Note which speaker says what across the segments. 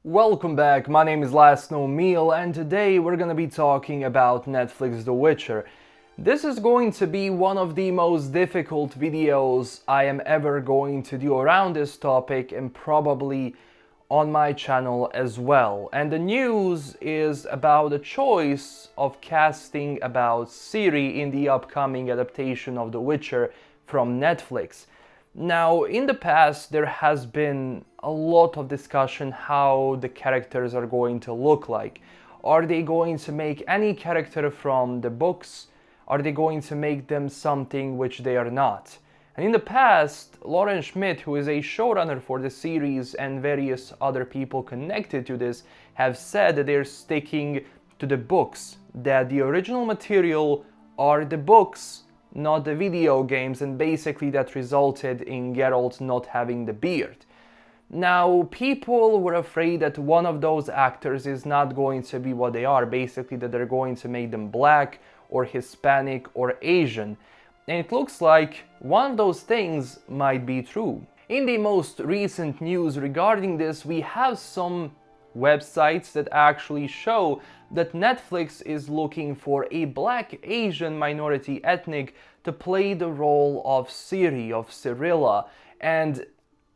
Speaker 1: Welcome back, my name is LastKnownMeal and today we're gonna be talking about Netflix The Witcher. This is going to be one of the most difficult videos I am ever going to do around this topic and probably on my channel as well. And the news is about the choice of casting about Ciri in the upcoming adaptation of The Witcher from Netflix. Now, in the past, there has been a lot of discussion how the characters are going to look like. Are they going to make any character from the books? Are they going to make them something which they are not? And in the past, Lauren Schmidt, who is a showrunner for the series, and various other people connected to this, have said that they're sticking to the books, that the original material are the books, not the video games, and basically that resulted in Geralt not having the beard. Now, people were afraid that one of those actors is not going to be what they are, basically that they're going to make them black or Hispanic or Asian. And it looks like one of those things might be true. In the most recent news regarding this, we have some websites that actually show that Netflix is looking for a black Asian minority ethnic to play the role of Ciri, of Cirilla. And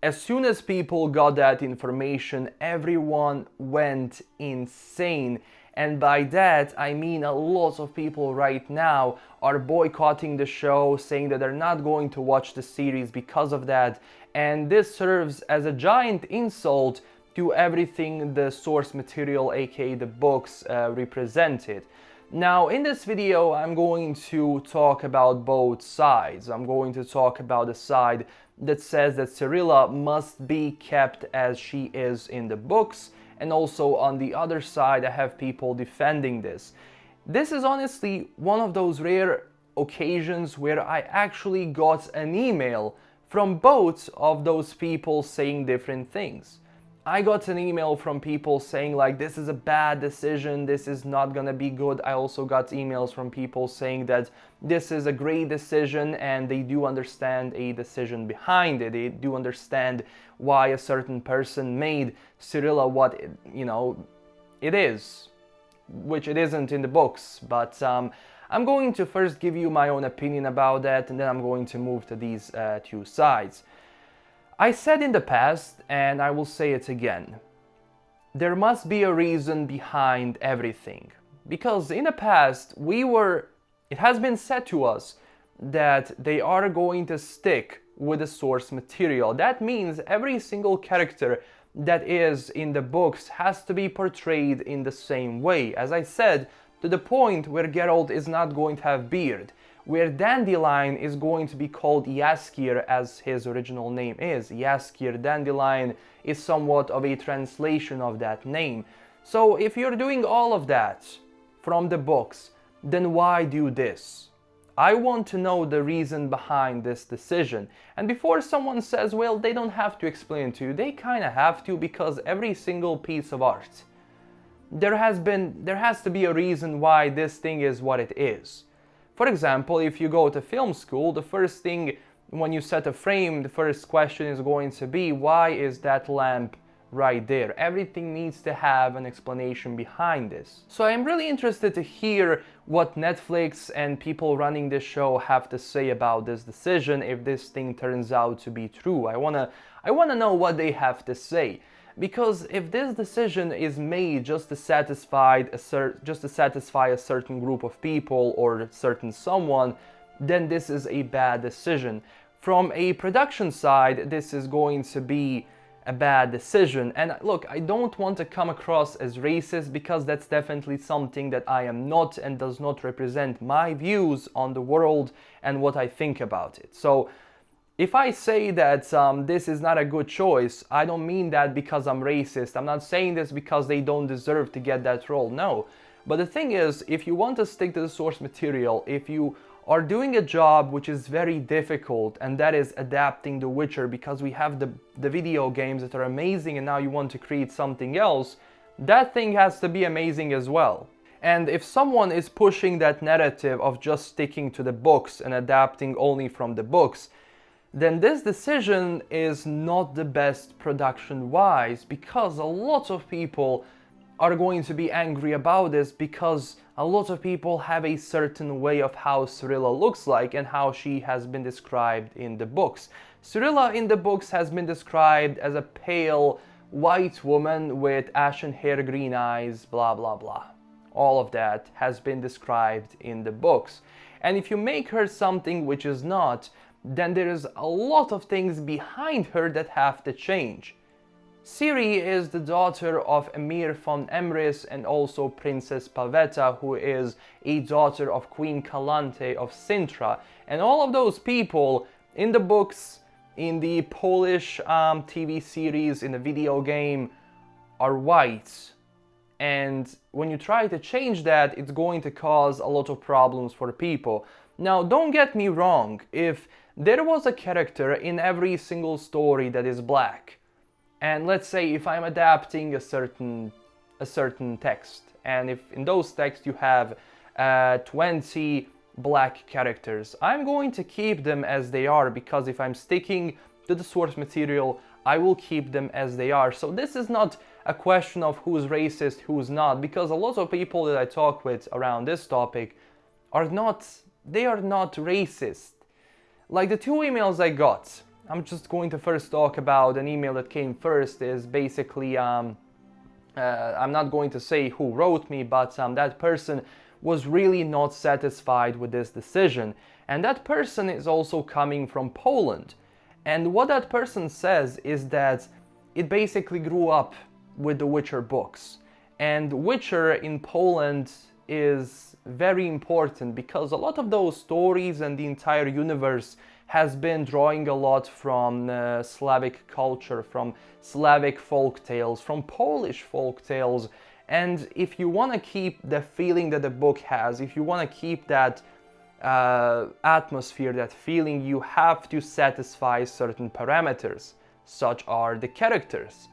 Speaker 1: as soon as people got that information, everyone went insane. And by that, I mean a lot of people right now are boycotting the show, saying that they're not going to watch the series because of that. And this serves as a giant insult to everything the source material, aka the books, represented. Now, in this video, I'm going to talk about both sides. I'm going to talk about the side that says that Cirilla must be kept as she is in the books, and also on the other side, I have people defending this. This is honestly one of those rare occasions where I actually got an email from both of those people saying different things. I got an email from people saying like, this is a bad decision, this is not gonna be good. I also got emails from people saying that this is a great decision and they do understand a decision behind it. They do understand why a certain person made Cirilla what it is, which it isn't in the books. But I'm going to first give you my own opinion about that, and then I'm going to move to these two sides. I said in the past, and I will say it again, there must be a reason behind everything. Because in the past, it has been said to us that they are going to stick with the source material. That means every single character that is in the books has to be portrayed in the same way. As I said, to the point where Geralt is not going to have beard, where Dandelion is going to be called Jaskier as his original name is. Jaskier, Dandelion is somewhat of a translation of that name. So if you're doing all of that from the books, then why do this? I want to know the reason behind this decision. And before someone says, well, they don't have to explain to you, they kind of have to, because every single piece of art, there has to be a reason why this thing is what it is. For example, if you go to film school, the first thing when you set a frame, the first question is going to be, why is that lamp right there? Everything needs to have an explanation behind this. So I'm really interested to hear what Netflix and people running this show have to say about this decision if this thing turns out to be true. I wanna know what they have to say. Because if this decision is made just to satisfy a certain group of people or a certain someone, then this is a bad decision. From a production side, this is going to be a bad decision. And look, I don't want to come across as racist, because that's definitely something that I am not, and does not represent my views on the world and what I think about it. So if I say that this is not a good choice, I don't mean that because I'm racist. I'm not saying this because they don't deserve to get that role, no. But the thing is, if you want to stick to the source material, if you are doing a job which is very difficult, and that is adapting The Witcher, because we have the video games that are amazing and now you want to create something else, that thing has to be amazing as well. And if someone is pushing that narrative of just sticking to the books and adapting only from the books, then this decision is not the best production-wise, because a lot of people are going to be angry about this, because a lot of people have a certain way of how Cyrilla looks like and how she has been described in the books. Cyrilla in the books has been described as a pale white woman with ashen hair, green eyes, blah blah blah. All of that has been described in the books. And if you make her something which is not, then there is a lot of things behind her that have to change. Ciri is the daughter of Emir von Emrys and also Princess Pavetta, who is a daughter of Queen Kalante of Sintra. And all of those people in the books, in the Polish TV series, in the video game, are white. And when you try to change that, it's going to cause a lot of problems for people. Now, don't get me wrong, if there was a character in every single story that is black, and let's say if I'm adapting a certain text, and if in those texts you have 20 black characters, I'm going to keep them as they are, because if I'm sticking to the source material, I will keep them as they are. So this is not a question of who's racist, who's not, because a lot of people that I talk with around this topic are not racist. Like the two emails I got, I'm just going to first talk about an email that came first. Is basically, I'm not going to say who wrote me, but that person was really not satisfied with this decision. And that person is also coming from Poland. And what that person says is that it basically grew up with the Witcher books. And Witcher in Poland is very important because a lot of those stories and the entire universe has been drawing a lot from Slavic culture, from Slavic folk tales, from Polish folk tales. And if you want to keep the feeling that the book has, if you want to keep that atmosphere, that feeling, you have to satisfy certain parameters, such are the characters.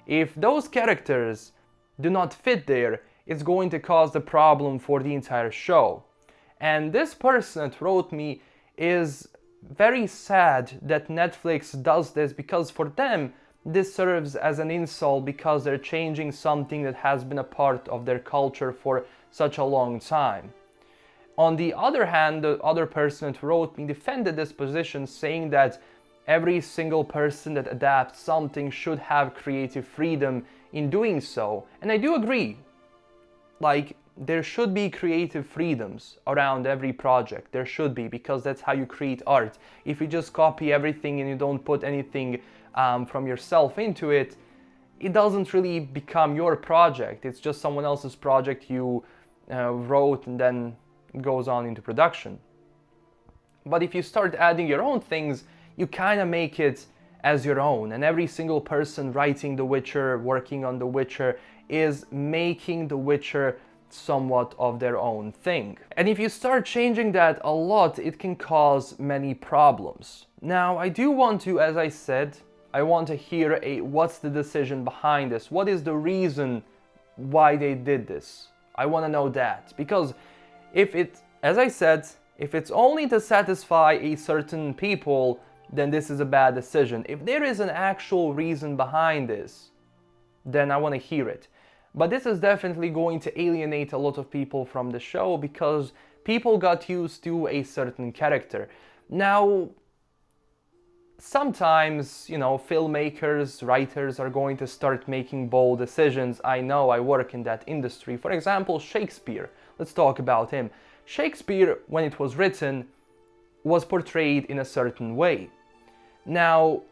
Speaker 1: If those characters do not fit there, it's going to cause the problem for the entire show. And this person that wrote me is very sad that Netflix does this, because for them this serves as an insult, because they're changing something that has been a part of their culture for such a long time. On the other hand, the other person that wrote me defended this position, saying that every single person that adapts something should have creative freedom in doing so. And I do agree. Like, there should be creative freedoms around every project. There should be, because that's how you create art. If you just copy everything and you don't put anything from yourself into it, it doesn't really become your project. It's just someone else's project you wrote and then it goes on into production. But if you start adding your own things, you kind of make it as your own. And every single person writing The Witcher, working on The Witcher, is making The Witcher somewhat of their own thing. And if you start changing that a lot, it can cause many problems. Now, I do want to, as I said, I want to hear what's the decision behind this? What is the reason why they did this? I want to know that. Because if as I said, if it's only to satisfy a certain people, then this is a bad decision. If there is an actual reason behind this, then I want to hear it. But this is definitely going to alienate a lot of people from the show, because people got used to a certain character. Now, sometimes, you know, filmmakers, writers are going to start making bold decisions. I know, I work in that industry. For example, Shakespeare. Let's talk about him. Shakespeare, when it was written, was portrayed in a certain way. Now,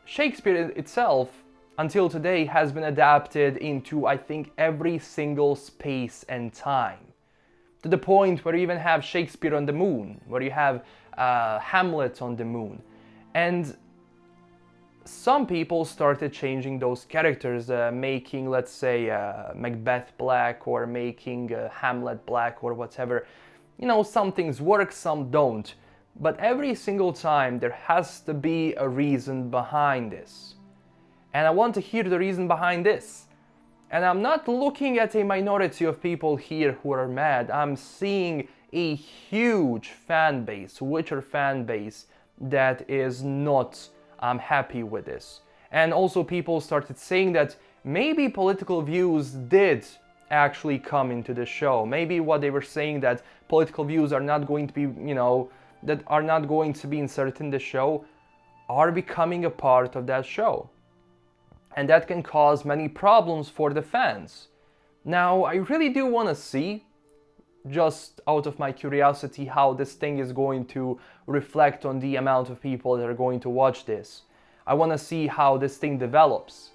Speaker 1: Shakespeare itself, until today, has been adapted into, I think, every single space and time. To the point where you even have Shakespeare on the moon, where you have Hamlet on the moon. And some people started changing those characters, making, let's say, Macbeth black, or making Hamlet black, or whatever. You know, some things work, some don't. But every single time there has to be a reason behind this. And I want to hear the reason behind this. And I'm not looking at a minority of people here who are mad. I'm seeing a huge fan base, Witcher fan base, that is not happy with this. And also people started saying that maybe political views did actually come into the show. Maybe what they were saying, that political views are not going to be, that are not going to be inserted in the show, are becoming a part of that show. And that can cause many problems for the fans. Now, I really do want to see, just out of my curiosity, how this thing is going to reflect on the amount of people that are going to watch this. I want to see how this thing develops.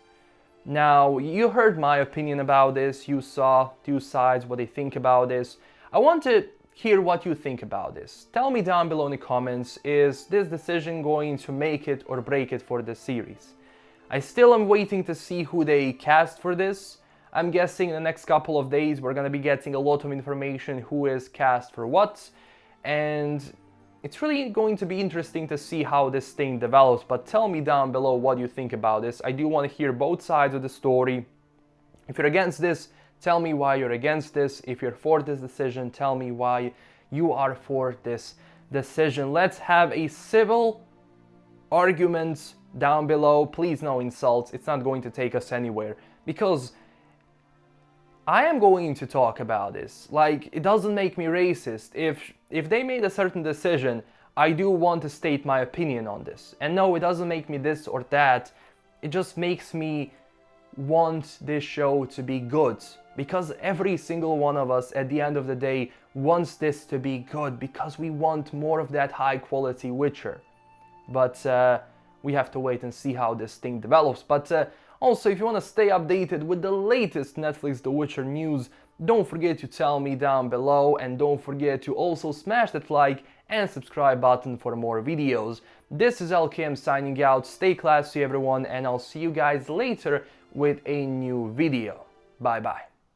Speaker 1: Now, you heard my opinion about this, you saw two sides, what they think about this. I want to hear what you think about this. Tell me down below in the comments, is this decision going to make it or break it for the series? I still am waiting to see who they cast for this. I'm guessing in the next couple of days we're gonna be getting a lot of information who is cast for what, and it's really going to be interesting to see how this thing develops. But tell me down below what you think about this. I do want to hear both sides of the story. If you're against this, tell me why you're against this. If you're for this decision, tell me why you are for this decision. Let's have a civil argument down below. Please, no insults. It's not going to take us anywhere, because I am going to talk about this. Like, it doesn't make me racist. If they made a certain decision, I do want to state my opinion on this. And no, it doesn't make me this or that. It just makes me want this show to be good. Because every single one of us at the end of the day wants this to be good, because we want more of that high quality Witcher. But we have to wait and see how this thing develops. But also, if you want to stay updated with the latest Netflix The Witcher news, don't forget to tell me down below, and don't forget to also smash that like and subscribe button for more videos. This is LKM signing out. Stay classy everyone, and I'll see you guys later with a new video. Bye bye.